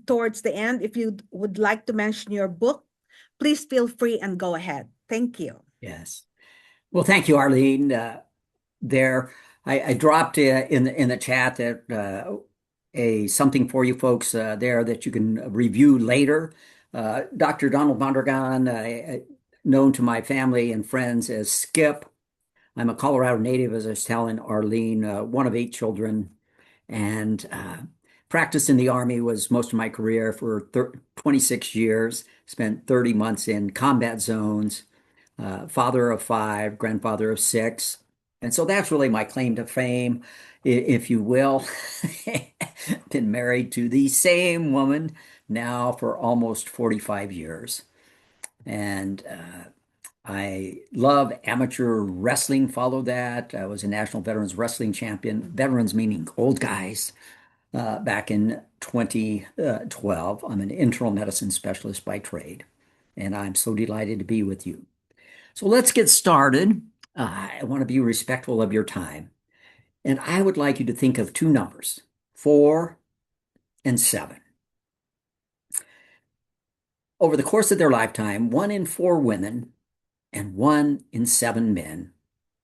towards the end, if you would like to mention your book, please feel free and go ahead. Thank you. Yes. Well, thank you, Arlene. There, I dropped in the chat that a something for you folks there that you can review later. Dr. Donald Mondragon, known to my family and friends as Skip. I'm a Colorado native, as I was telling Arlene, one of 8 children, and practiced in the Army was most of my career for 26 years, spent 30 months in combat zones, father of 5, grandfather of 6. And so that's really my claim to fame, if you will. Been married to the same woman now for almost 45 years. And I love amateur wrestling, followed that. I was a national veterans wrestling champion, veterans meaning old guys, back in 2012. I'm an internal medicine specialist by trade, and I'm so delighted to be with you. So let's get started. I want to be respectful of your time, and I would like you to think of 2 numbers, 4 and 7. Over the course of their lifetime, 1 in 4 women and 1 in 7 men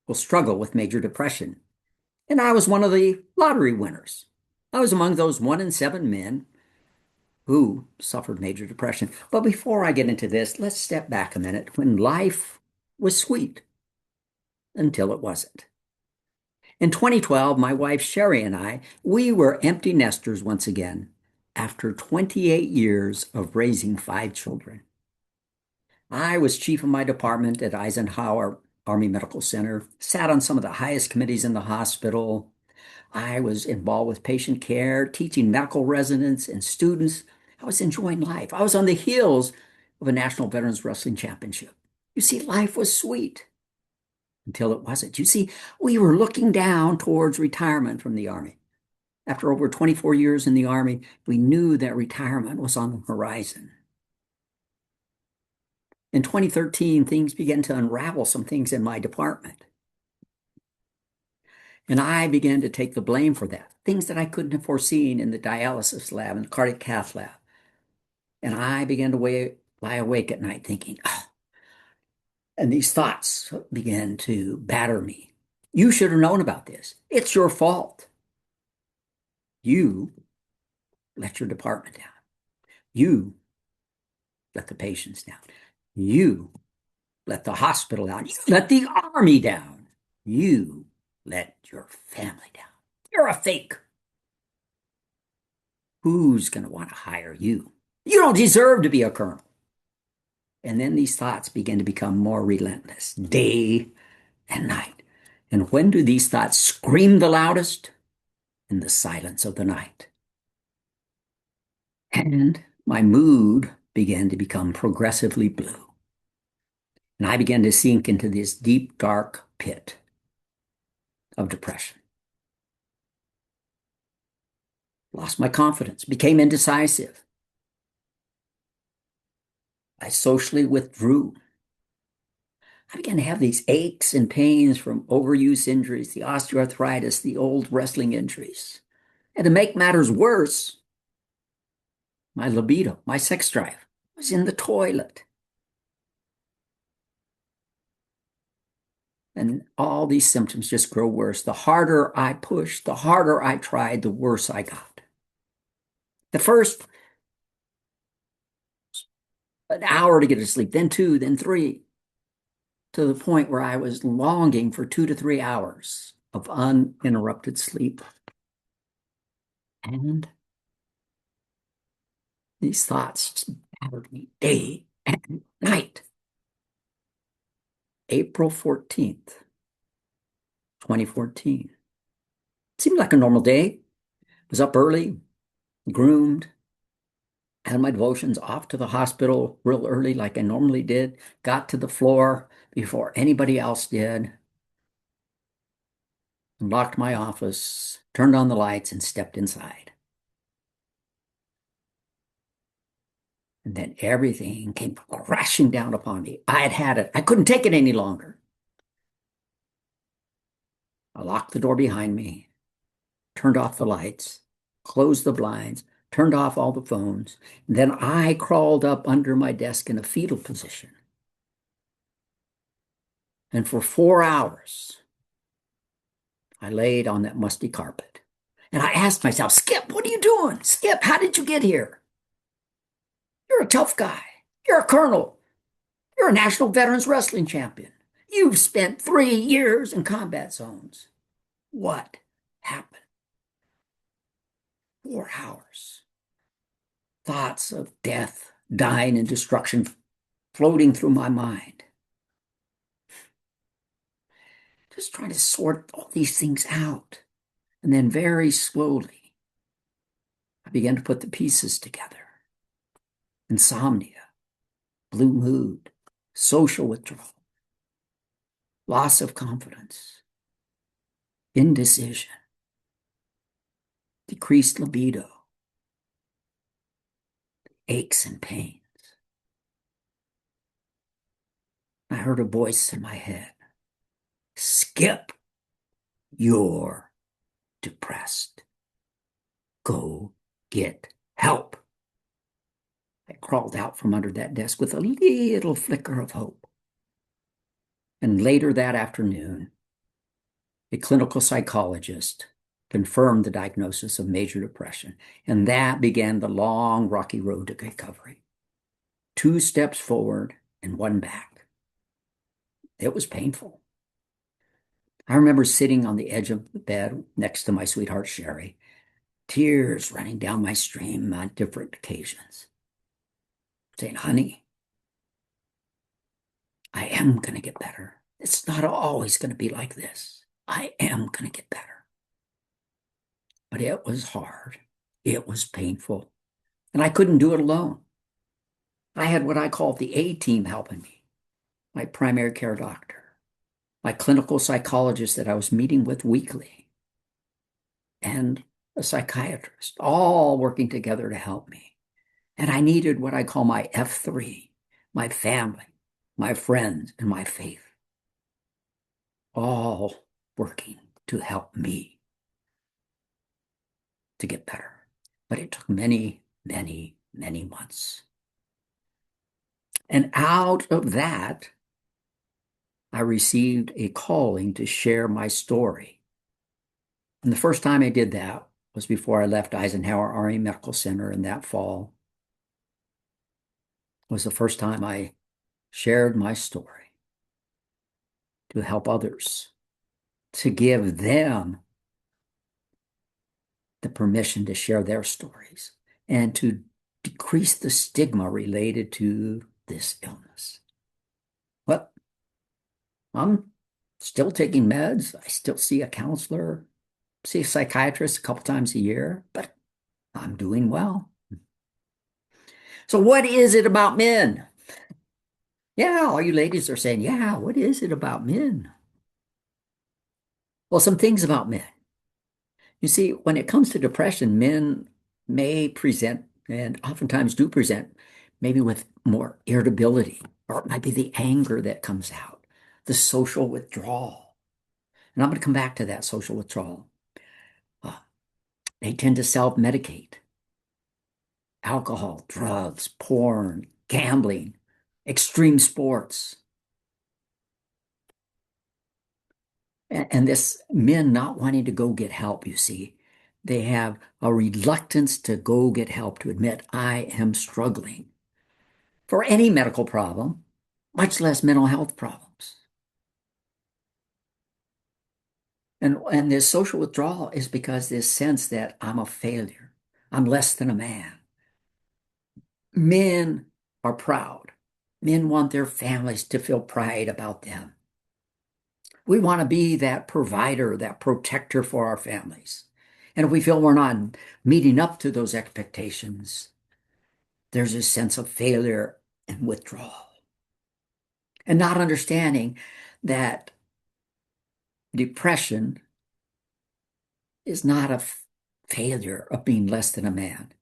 will struggle with major depression. And I was one of the lottery winners. I was among those 1 in 7 men who suffered major depression. But before I get into this, let's step back a minute when life was sweet until it wasn't. In 2012, my wife Sherry and I, we were empty nesters once again after 28 years of raising 5 children. I was chief of my department at Eisenhower Army Medical Center, sat on some of the highest committees in the hospital. I was involved with patient care, teaching medical residents and students. I was enjoying life. I was on the heels of a National Veterans Wrestling Championship. You see, life was sweet until it wasn't. You see, we were looking down towards retirement from the Army. After over 24 years in the Army, we knew that retirement was on the horizon. In 2013, things began to unravel some things in my department. And I began to take the blame for that, things that I couldn't have foreseen in the dialysis lab and the cardiac cath lab. And I began to lie awake at night thinking, oh, and these thoughts began to batter me. You should have known about this. It's your fault. You let your department down. You let the patients down. You let the hospital down. You let the Army down. You let your family down. You're a fake. Who's going to want to hire you? You don't deserve to be a colonel. And then these thoughts begin to become more relentless, day and night. And when do these thoughts scream the loudest? In the silence of the night. And my mood began to become progressively blue. And I began to sink into this deep, dark pit of depression. Lost my confidence, became indecisive. I socially withdrew. I began to have these aches and pains from overuse injuries, the osteoarthritis, the old wrestling injuries. And to make matters worse, my libido, my sex drive was in the toilet. And all these symptoms just grow worse. The harder I pushed, the harder I tried, the worse I got. The first, an hour to get to sleep, then 2, then 3, to the point where I was longing for 2 to 3 hours of uninterrupted sleep. And these thoughts battered me day and night. April 14th, 2014. Seemed like a normal day. Was up early, groomed, had my devotions, off to the hospital real early like I normally did, got to the floor before anybody else did, locked my office, turned on the lights, and stepped inside. And then everything came crashing down upon me. I had had it. I couldn't take it any longer. I locked the door behind me, turned off the lights, closed the blinds, turned off all the phones. Then I crawled up under my desk in a fetal position. And for 4 hours, I laid on that musty carpet. And I asked myself, Skip, what are you doing? Skip, how did you get here? You're a tough guy. You're a colonel. You're a national veterans wrestling champion. You've spent 3 years in combat zones. What happened? 4 hours. Thoughts of death, dying, and destruction floating through my mind. Just trying to sort all these things out. And then very slowly, I began to put the pieces together. Insomnia, blue mood, social withdrawal, loss of confidence, indecision, decreased libido, aches and pains. I heard a voice in my head, Skip, you're depressed. Go get help. I crawled out from under that desk with a little flicker of hope. And later that afternoon, a clinical psychologist confirmed the diagnosis of major depression, and that began the long, rocky road to recovery. 2 steps forward and 1 back. It was painful. I remember sitting on the edge of the bed next to my sweetheart, Sherry, tears running down my stream on different occasions, saying, honey, I am going to get better. It's not always going to be like this. I am going to get better. But it was hard. It was painful. And I couldn't do it alone. I had what I call the A team helping me, my primary care doctor, my clinical psychologist that I was meeting with weekly, and a psychiatrist, all working together to help me. And I needed what I call my F3, my family, my friends, and my faith, all working to help me to get better. But it took many, many, many months. And out of that, I received a calling to share my story. And the first time I did that was before I left Eisenhower Army Medical Center in that fall. It was the first time I shared my story to help others, to give them the permission to share their stories and to decrease the stigma related to this illness. Well, I'm still taking meds. I still see a counselor, see a psychiatrist a couple times a year, but I'm doing well. So what is it about men? Yeah, all you ladies are saying, yeah, what is it about men? Well, some things about men. You see, when it comes to depression, men may present, and oftentimes do present, maybe with more irritability, or it might be the anger that comes out, the social withdrawal. And I'm going to come back to that social withdrawal. They tend to self-medicate. Alcohol, drugs, porn, gambling, extreme sports. And this men not wanting to go get help, you see, they have a reluctance to go get help, to admit, I am struggling for any medical problem, much less mental health problems. And this social withdrawal is because this sense that I'm a failure, I'm less than a man. Men are proud. Men want their families to feel pride about them. We want to be that provider, that protector for our families. And if we feel we're not meeting up to those expectations, there's a sense of failure and withdrawal. And not understanding that depression is not a failure of being less than a man.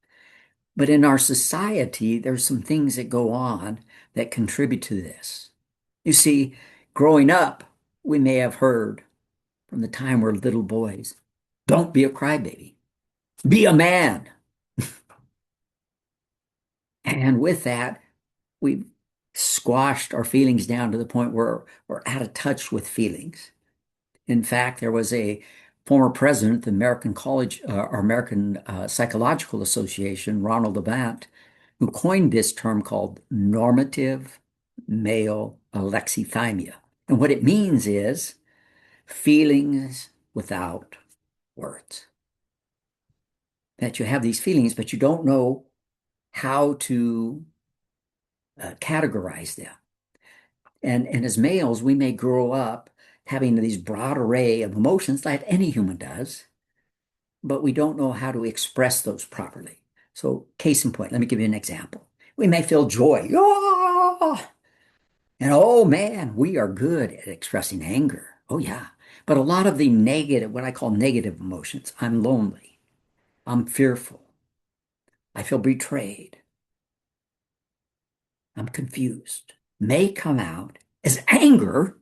But in our society, there's some things that go on that contribute to this. You see, growing up, we may have heard from the time we're little boys, don't be a crybaby. Be a man. And with that, we've squashed our feelings down to the point where we're out of touch with feelings. In fact, there was a former president of the American College or American Psychological Association, Ronald Levant, who coined this term called normative male alexithymia. And what it means is feelings without words. That you have these feelings, but you don't know how to categorize them. And as males, we may grow up having these broad array of emotions like any human does, but we don't know how to express those properly. So, case in point, let me give you an example. We may feel joy. Oh! And oh man, we are good at expressing anger. Oh yeah. But a lot of the negative, what I call negative emotions, I'm lonely, I'm fearful, I feel betrayed, I'm confused, may come out as anger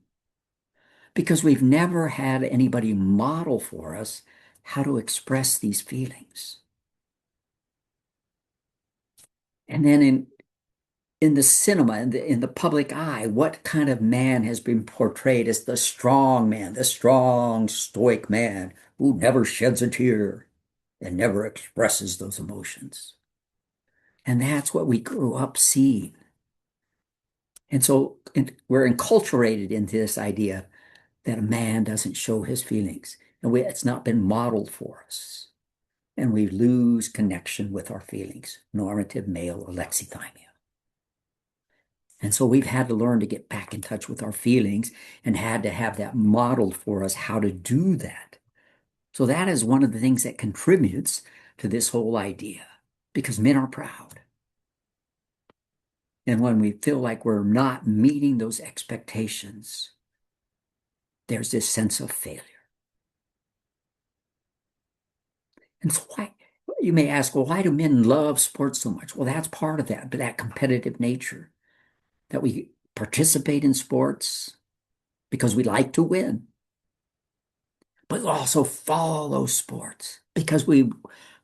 because we've never had anybody model for us how to express these feelings. And then in the cinema, in the public eye, what kind of man has been portrayed as the strong man, the strong, stoic man who never sheds a tear and never expresses those emotions? And that's what we grew up seeing. And so we're enculturated into this idea that a man doesn't show his feelings, and it's not been modeled for us. And we lose connection with our feelings, normative male alexithymia. And so we've had to learn to get back in touch with our feelings and had to have that modeled for us how to do that. So that is one of the things that contributes to this whole idea because men are proud. And when we feel like we're not meeting those expectations, there's this sense of failure. And so why, you may ask, well, why do men love sports so much? Well, that's part of that, but that competitive nature that we participate in sports because we like to win, but also follow sports because we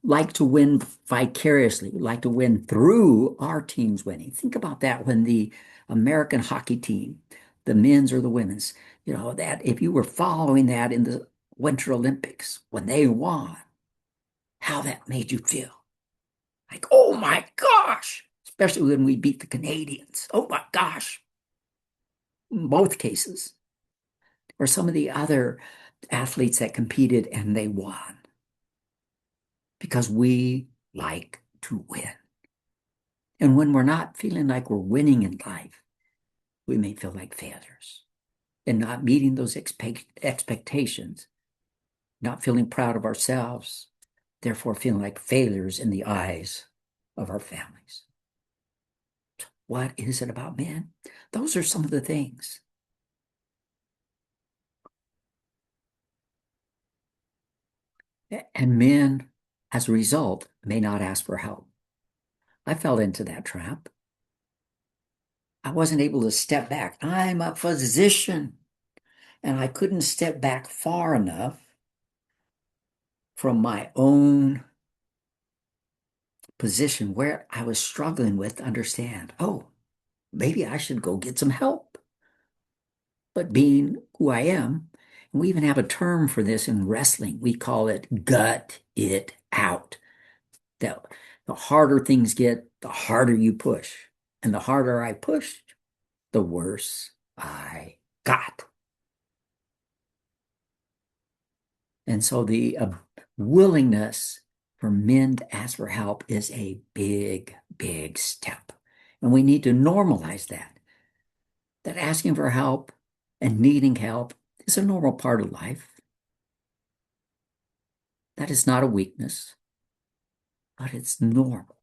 like to win vicariously. We like to win through our teams winning. Think about that when the American hockey team, the men's or the women's, that if you were following that in the Winter Olympics, when they won, how that made you feel. Like, oh my gosh, especially when we beat the Canadians. Oh my gosh. In both cases. Or some of the other athletes that competed and they won. Because we like to win. And when we're not feeling like we're winning in life, we may feel like failures and not meeting those expectations, not feeling proud of ourselves, therefore feeling like failures in the eyes of our families. What is it about men? Those are some of the things. And men, as a result, may not ask for help. I fell into that trap. I wasn't able to step back. I'm a physician, and I couldn't step back far enough from my own position where I was struggling with to understand, oh, maybe I should go get some help. But being who I am, and we even have a term for this in wrestling, we call it gut it out. That the harder things get, the harder you push. And the harder I pushed, the worse I got. And so the willingness for men to ask for help is a big, big step. And we need to normalize that. That asking for help and needing help is a normal part of life. That is not a weakness, but it's normal.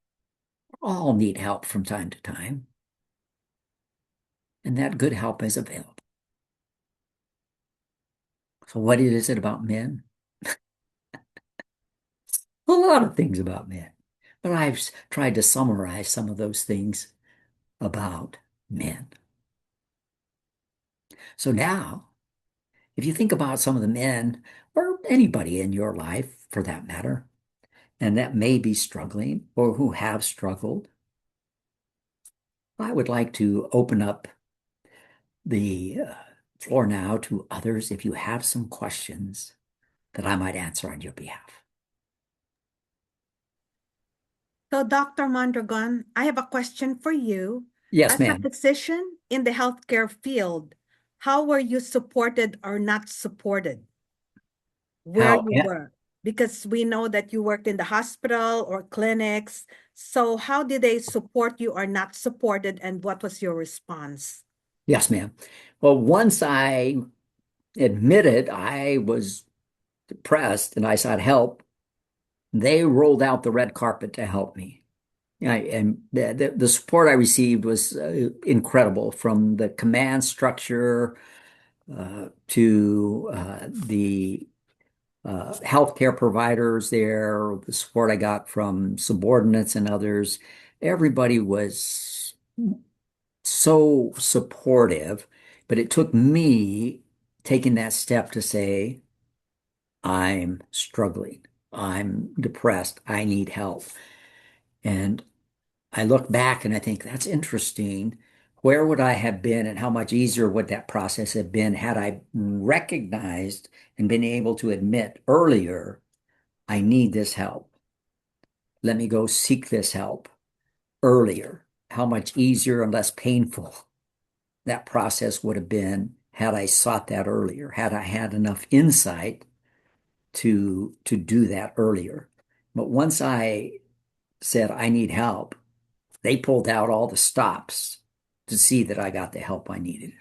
We all need help from time to time. And that good help is available. So what is it about men? A lot of things about men. But I've tried to summarize some of those things about men. So now, if you think about some of the men, or anybody in your life for that matter, and that may be struggling or who have struggled, I would like to open up the floor now to others if you have some questions that I might answer on your behalf. So, Dr. Mondragon, I have a question for you. Yes, As a ma'am. physician in the healthcare field, how were you supported or not supported where How? you were? Because we know that you worked in the hospital or clinics. So, how did they support you or not supported, and what was your response? Yes, ma'am. Well, once I admitted I was depressed and I sought help, they rolled out the red carpet to help me. And the support I received was incredible, from the command structure to the healthcare providers there, the support I got from subordinates and others. Everybody was so supportive, but it took me taking that step to say, I'm struggling. I'm depressed. I need help. And I look back and I think that's interesting. Where would I have been and how much easier would that process have been had I recognized and been able to admit earlier, I need this help. Let me go seek this help earlier. How much easier and less painful that process would have been had I sought that earlier, had I had enough insight to do that earlier. But once I said I need help, they pulled out all the stops to see that I got the help I needed.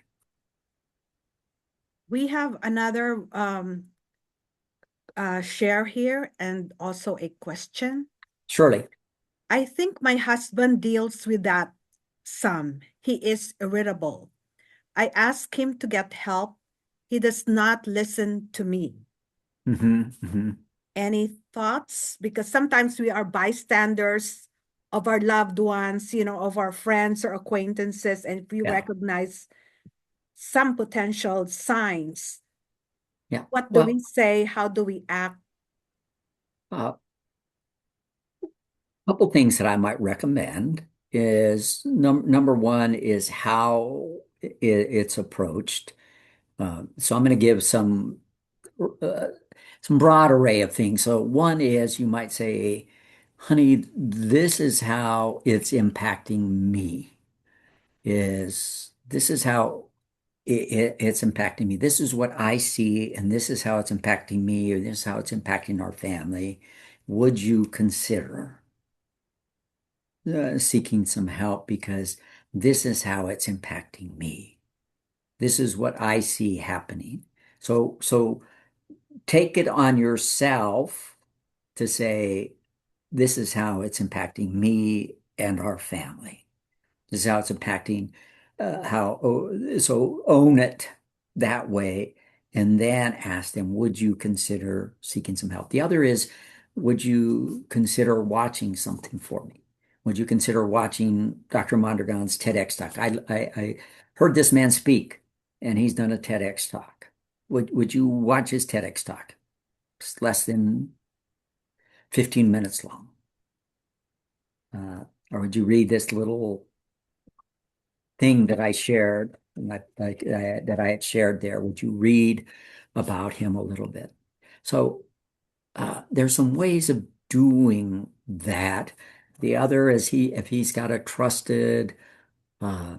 We have another share here and also a question. Surely. I think my husband deals with that some. He is irritable. I ask him to get help. He does not listen to me. Hmm. Any thoughts? Because sometimes we are bystanders of our loved ones, of our friends or acquaintances, and if we Yeah. recognize some potential signs, Yeah. what do we Well, say? How do we act? a couple things that I might recommend is number one is how it's approached. So I'm going to give uh, some broad array of things. So one is you might say, honey, this is how it's impacting me. This is how it's impacting me. This is what I see, and this is how it's impacting me, or this is how it's impacting our family. Would you consider seeking some help because this is how it's impacting me? This is what I see happening. So take it on yourself to say, this is how it's impacting me and our family. This is how it's impacting so own it that way and then ask them, would you consider seeking some help? The other is, would you consider watching something for me? Would you consider watching Dr. Mondragon's TEDx talk? I heard this man speak and he's done a TEDx talk. Would you watch his TEDx talk? It's less than 15 minutes long. Or would you read this little thing that I shared, that I had shared there? Would you read about him a little bit? So there's some ways of doing that. The other is if he's got a trusted uh,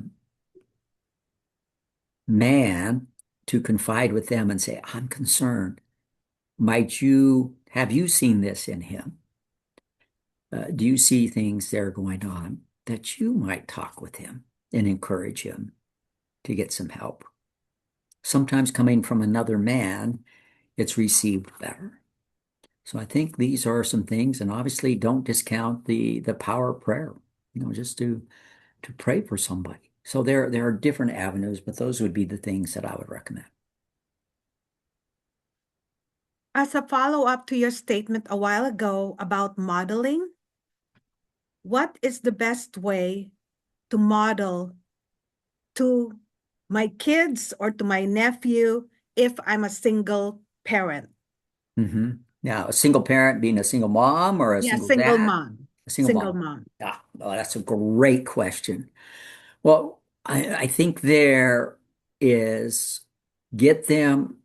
man to confide with them and say, I'm concerned. Have you seen this in him? Do you see things that are going on that you might talk with him and encourage him to get some help? Sometimes coming from another man, it's received better. So I think these are some things, and obviously don't discount the power of prayer, just to pray for somebody. So there are different avenues, but those would be the things that I would recommend. As a follow-up to your statement a while ago about modeling, what is the best way to model to my kids or to my nephew if I'm a single parent? Now, a single parent being a single mom or a Yeah, single single dad, mom. a single Single mom. mom. Oh, that's a great question. Well, I think there is get them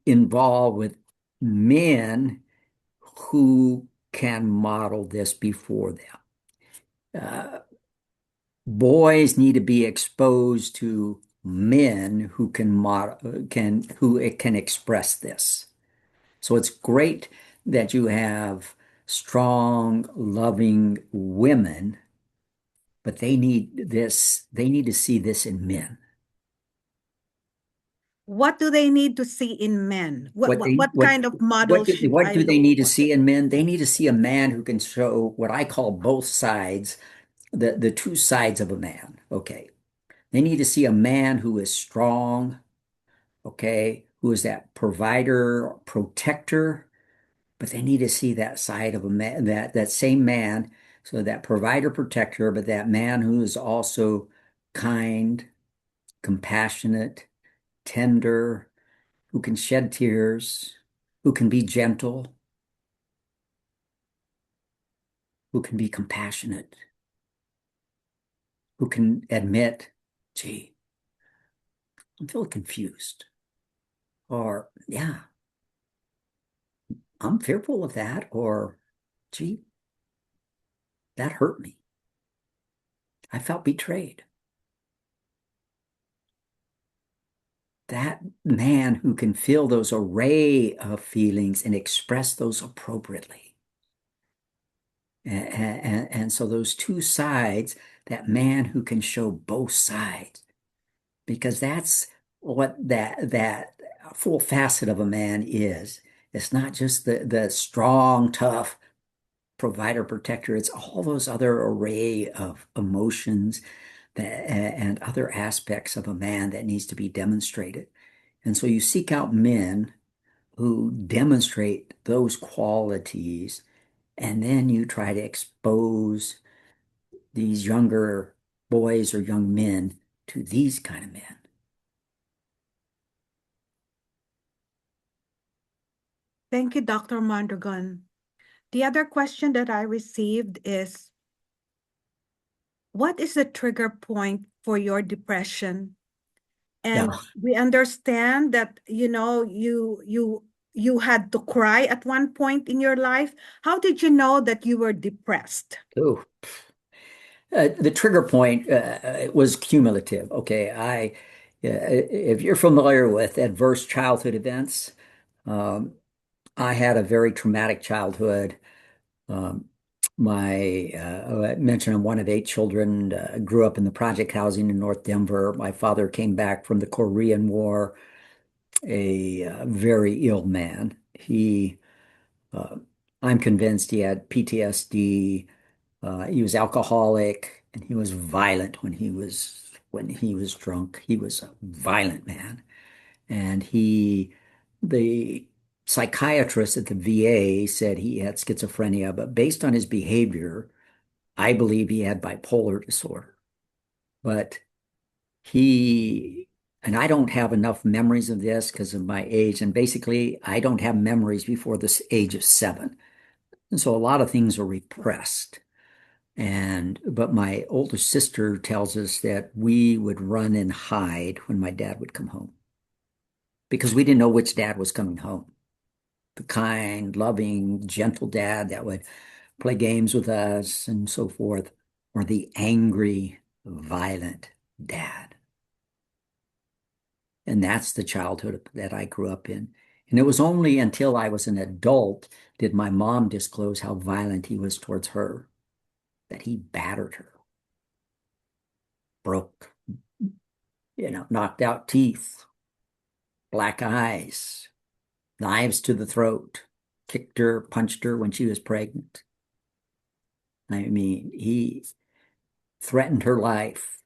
involved with men who can model this before them. Uh, Boys need to be exposed to men who can model, who it can express this. So it's great that you have strong, loving women, but they need to see this in men. What do they need to see in men? What kind of model should What I do they look need to for? see in men? They need to see a man who can show what I call both sides, the two sides of a man. Okay. They need to see a man who is strong, okay, who is that provider, protector, but they need to see that side of a man, that same man, so that provider, protector, but that man who is also kind, compassionate, tender, who can shed tears, who can be gentle, who can be compassionate, who can admit, gee, I'm feeling confused. Or, yeah, I'm fearful of that. Or, gee, that hurt me. I felt betrayed. That man who can feel those array of feelings and express those appropriately. And so those two sides, that man who can show both sides, because that's what that full facet of a man is. It's not just the strong, tough provider, protector. It's all those other array of emotions and other aspects of a man that needs to be demonstrated. And so you seek out men who demonstrate those qualities, and then you try to expose these younger boys or young men to these kind of men. Thank you, Dr. Mondragon. The other question that I received is, what is the trigger point for your depression? Yeah. And we understand that, you had to cry at one point in your life. How did you know that you were depressed? Oh, the trigger point was cumulative. Okay, if you're familiar with adverse childhood events, um, I had a very traumatic childhood. Um, I mentioned I'm one of eight children, grew up in the project housing in North Denver. My father came back from the Korean War, a very ill man. Uh, I'm convinced he had PTSD. He was alcoholic and he was violent when he was drunk. He was a violent man. And the psychiatrist at the VA said he had schizophrenia, but based on his behavior, I believe he had bipolar disorder. But he, and I don't have enough memories of this because of my age. And basically, I don't have memories before this age of 7. And so a lot of things are repressed. But my older sister tells us that we would run and hide when my dad would come home because we didn't know which dad was coming home. The kind, loving, gentle dad that would play games with us and so forth, or the angry, violent dad. And that's the childhood that I grew up in. And it was only until I was an adult did my mom disclose how violent he was towards her, that he battered her, broke, knocked out teeth, black eyes, knives to the throat, kicked her, punched her when she was pregnant. I mean, he threatened her life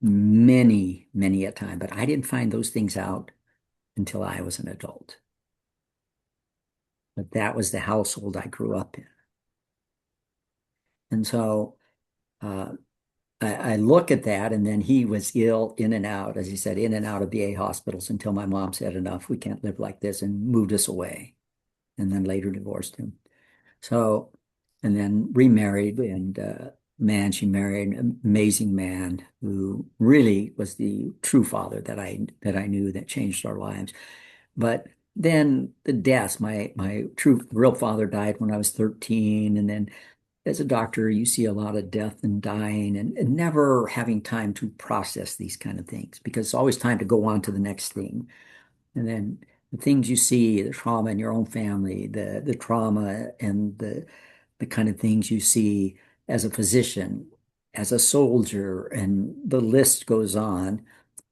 many, many a time, but I didn't find those things out until I was an adult. But that was the household I grew up in. And so uh, I look at that, and then he was ill in and out, as he said, in and out of VA hospitals until my mom said, enough, we can't live like this, and moved us away, and then later divorced him. So, and then remarried, and man, she married an amazing man who really was the true father that I knew that changed our lives. But then the deaths, my true real father died when I was 13, and then as a doctor, you see a lot of death and dying and never having time to process these kind of things because it's always time to go on to the next thing. And then the things you see, the trauma in your own family, the trauma and the kind of things you see as a physician, as a soldier, and the list goes on,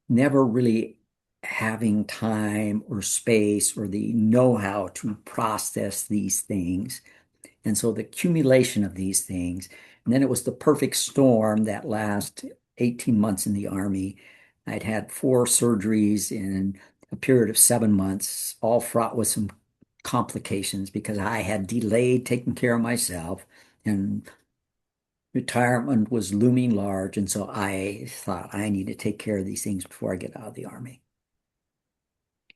never really having time or space or the know-how to process these things. And so the accumulation of these things, and then it was the perfect storm that last 18 months in the Army. I'd had 4 surgeries in a period of 7 months, all fraught with some complications because I had delayed taking care of myself and retirement was looming large. And so I thought I need to take care of these things before I get out of the Army.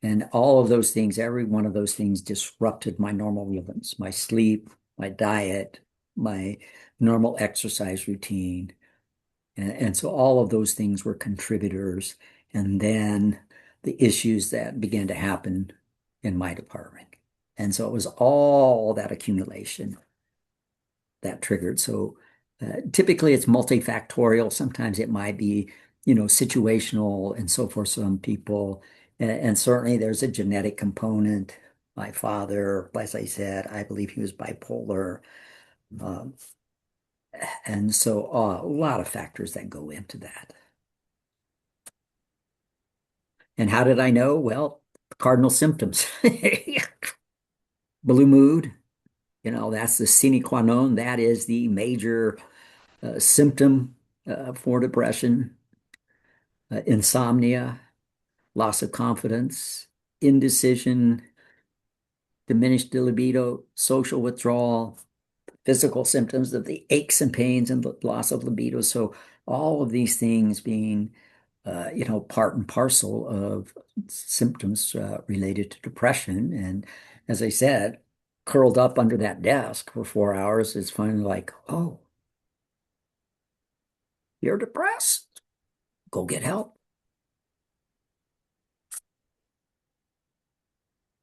And all of those things, every one of those things disrupted my normal rhythms, my sleep, my diet, my normal exercise routine. And so all of those things were contributors. And then the issues that began to happen in my department. And so it was all that accumulation that triggered. So typically it's multifactorial. Sometimes it might be, situational and so for some people. And certainly there's a genetic component. My father, as I said, I believe he was bipolar. Um, and so a lot of factors that go into that. And how did I know? Well, cardinal symptoms. Blue mood, that's the sine qua non. That is the major symptom for depression, insomnia, loss of confidence, indecision, diminished libido, social withdrawal, physical symptoms of the aches and pains and loss of libido. So all of these things being, part and parcel of symptoms related to depression. And as I said, curled up under that desk for 4 hours, it's finally like, oh, you're depressed. Go get help.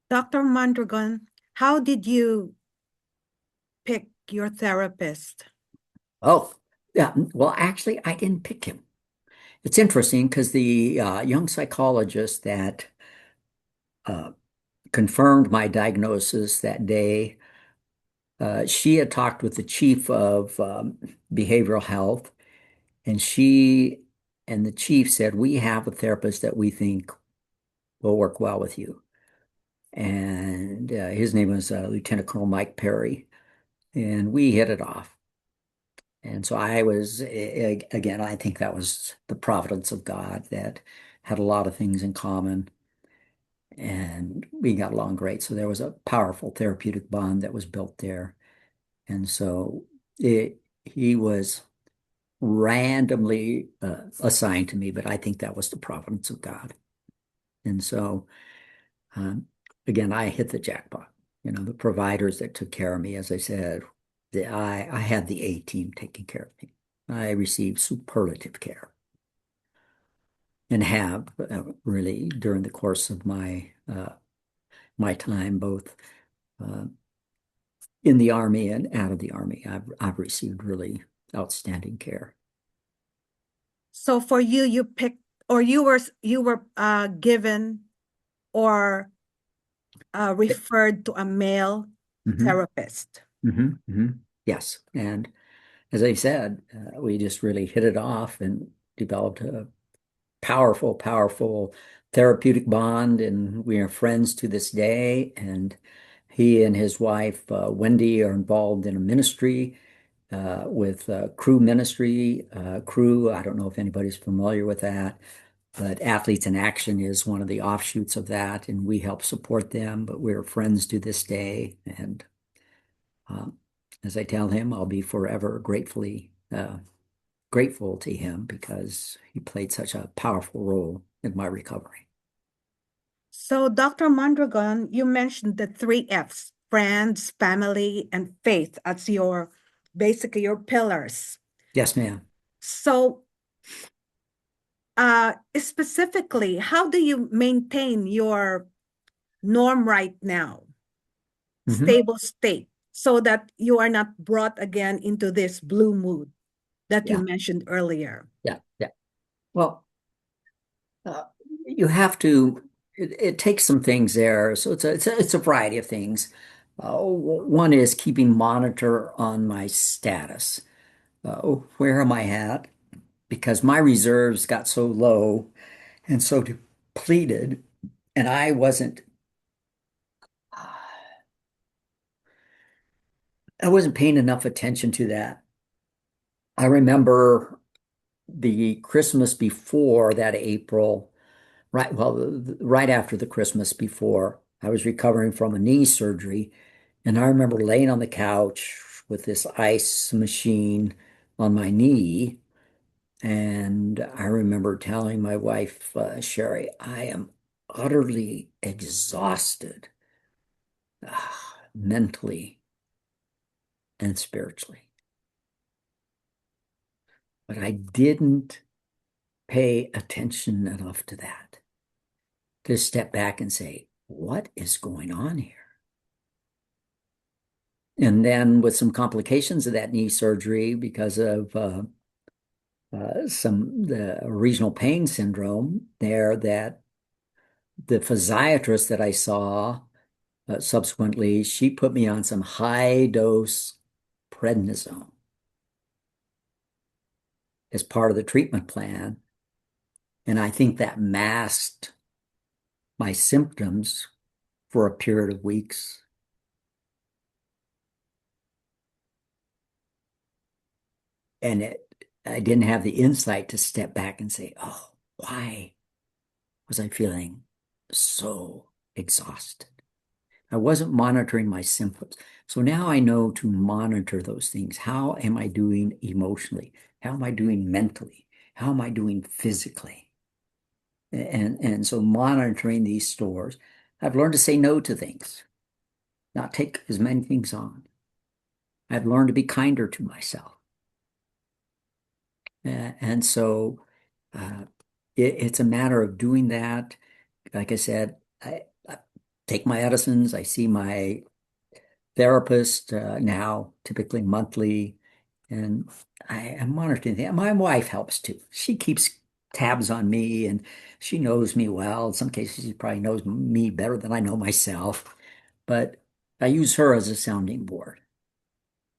Dr. Mondragon, how did you pick your therapist? Oh, yeah. Well, actually, I didn't pick him. It's interesting because the young psychologist that uh, confirmed my diagnosis that day, she had talked with the chief of behavioral health, and she and the chief said, we have a therapist that we think will work well with you. And his name was Lieutenant Colonel Mike Perry, and we hit it off. And so I was, again, I think that was the providence of God that had a lot of things in common. And we got along great. So there was a powerful therapeutic bond that was built there. And so he was randomly assigned to me, but I think that was the providence of God. And so, um, again, I hit the jackpot. The providers that took care of me, as I said, I had the A team taking care of me. I received superlative care and have really during the course of my time, both uh, in the Army and out of the Army. I've received really outstanding care. So for you, you picked, or you were given or referred to a male Hmm. therapist. Yes. And as I said, we just really hit it off and developed a powerful, powerful therapeutic bond. And we are friends to this day. And he and his wife, Wendy, are involved in a ministry with Crew Ministry. Crew, I don't know if anybody's familiar with that, but Athletes in Action is one of the offshoots of that. And we help support them, but we're friends to this day. And um, as I tell him, I'll be forever grateful to him because he played such a powerful role in my recovery. So Dr. Mondragon, you mentioned the 3 F's: friends, family, and faith as your basically your pillars. Yes, ma'am. So, specifically, how do you maintain your norm right now, Hmm. stable state, so that you are not brought again into this blue mood that you Yeah, mentioned earlier? yeah, yeah. Well, uh, you have to. It takes some things there, so it's a variety of things. One is keeping monitor on my status. Where am I at? Because my reserves got so low and so depleted, and I wasn't paying enough attention to that. I remember the Christmas before that April, right, well, right after the Christmas before, I was recovering from a knee surgery, and I remember laying on the couch with this ice machine on my knee, and I remember telling my wife, Sherry, I am utterly exhausted, mentally and spiritually. But I didn't pay attention enough to that to step back and say, what is going on here? And then with some complications of that knee surgery because of some the regional pain syndrome there, that the physiatrist that I saw subsequently, she put me on some high dose prednisone as part of the treatment plan. And I think that masked my symptoms for a period of weeks. And I didn't have the insight to step back and say, oh, why was I feeling so exhausted? I wasn't monitoring my symptoms. So now I know to monitor those things. How am I doing emotionally? How am I doing mentally? How am I doing physically? And so monitoring these stores, I've learned to say no to things, not take as many things on. I've learned to be kinder to myself. And so uh, it's a matter of doing that. Like I said, I take my medicines. I see my therapist now, typically monthly, and I am monitoring that. My wife helps too. She keeps tabs on me, and she knows me well. In some cases, she probably knows me better than I know myself, but I use her as a sounding board.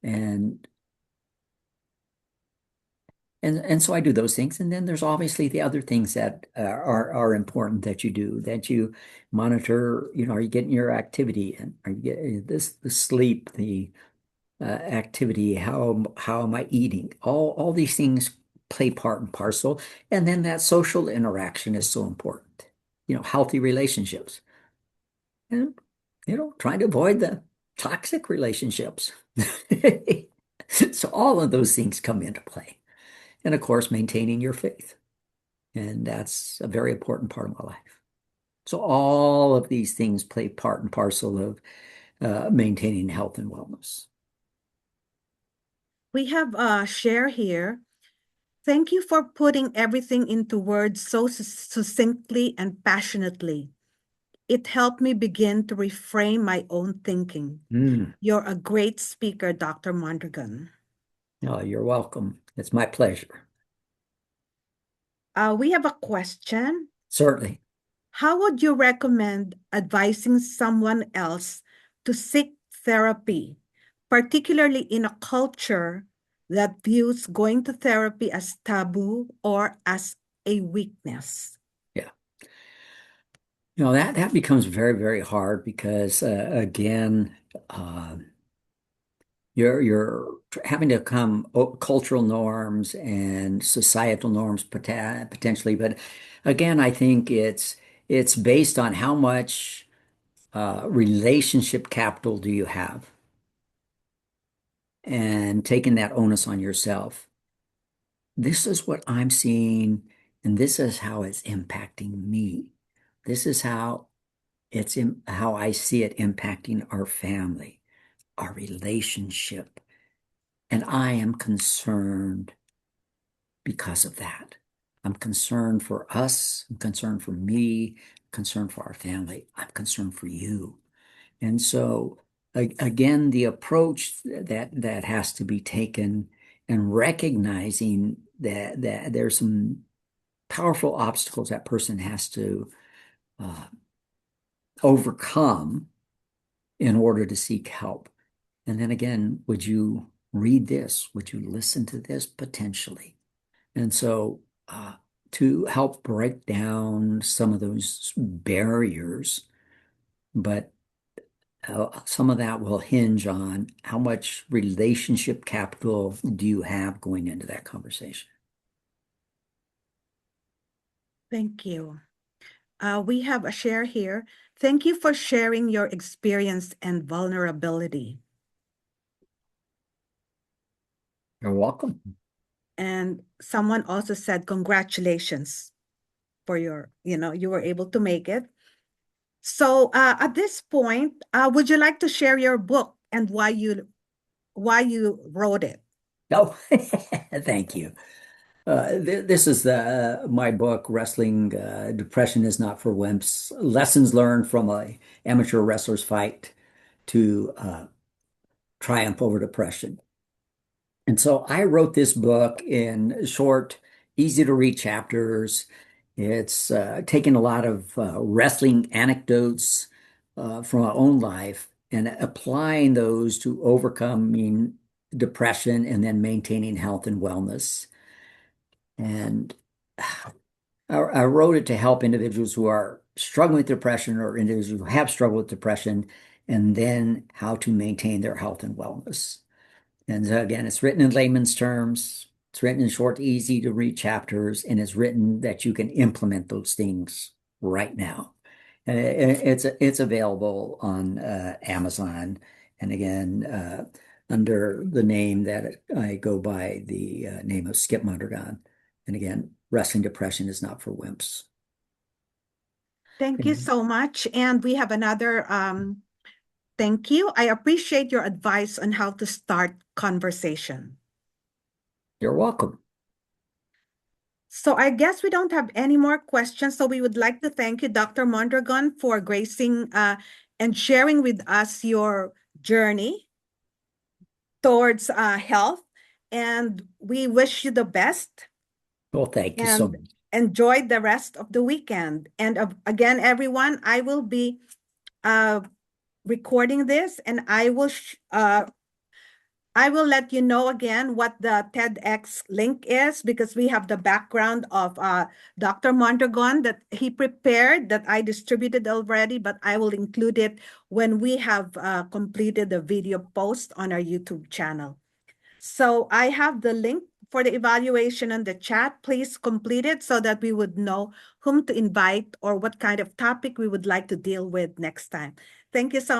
And and so I do those things, and then there's obviously the other things that are important that you do, that you monitor. Are you getting your activity in? Are you getting the sleep, the activity? How am I eating? All these things play part and parcel, and then that social interaction is so important. Healthy relationships, and trying to avoid the toxic relationships. So all of those things come into play. And of course, maintaining your faith. And that's a very important part of my life. So all of these things play part and parcel of maintaining health and wellness. We have a share here. Thank you for putting everything into words so succinctly and passionately. It helped me begin to reframe my own thinking. Mm. You're a great speaker, Dr. Mondragon. Oh, you're welcome. It's my pleasure. We have a question. Certainly. How would you recommend advising someone else to seek therapy, particularly in a culture that views going to therapy as taboo or as a weakness? Yeah. That becomes very, very hard because again, you're having to come cultural norms and societal norms potentially, but again, I think it's based on how much relationship capital do you have, and taking that onus on yourself. This is what I'm seeing, and this is how it's impacting me. This is how I see it impacting our family, our relationship. And I am concerned because of that. I'm concerned for us. I'm concerned for me, concerned for our family. I'm concerned for you. And so again, the approach that has to be taken and recognizing that there's some powerful obstacles that person has to overcome in order to seek help. And then again, would you read this? Would you listen to this potentially? And so to help break down some of those barriers, but some of that will hinge on how much relationship capital do you have going into that conversation. Thank you. We have a share here. Thank you for sharing your experience and vulnerability. You're welcome. And someone also said, congratulations for your, you were able to make it. So at this point, would you like to share your book and why you wrote it? Oh, thank you. This is my book, Wrestling Depression is Not for Wimps, Lessons Learned from a Amateur Wrestler's Fight to Triumph Over Depression. And so I wrote this book in short, easy to read chapters. It's taken a lot of wrestling anecdotes from my own life and applying those to overcoming depression and then maintaining health and wellness. And I wrote it to help individuals who are struggling with depression or individuals who have struggled with depression, and then how to maintain their health and wellness. And so again, it's written in layman's terms. It's written in short, easy to read chapters, and it's written that you can implement those things right now. And it's available on Amazon. And again, under the name that I go by, the name of Skip Mondragon. And again, Wrestling Depression is Not for Wimps. Thank you so much. And we have another thank you. I appreciate your advice on how to start conversation. You're welcome. So I guess we don't have any more questions. So we would like to thank you, Dr. Mondragon, for gracing and sharing with us your journey towards health. And we wish you the best. Well, thank you so And much. enjoy the rest of the weekend. And again, everyone, I will be recording this, and I will let you know again what the TEDx link is, because we have the background of Dr. Mondragon that he prepared that I distributed already, but I will include it when we have completed the video post on our YouTube channel. So I have the link for the evaluation in the chat. Please complete it so that we would know whom to invite or what kind of topic we would like to deal with next time. Thank you so much.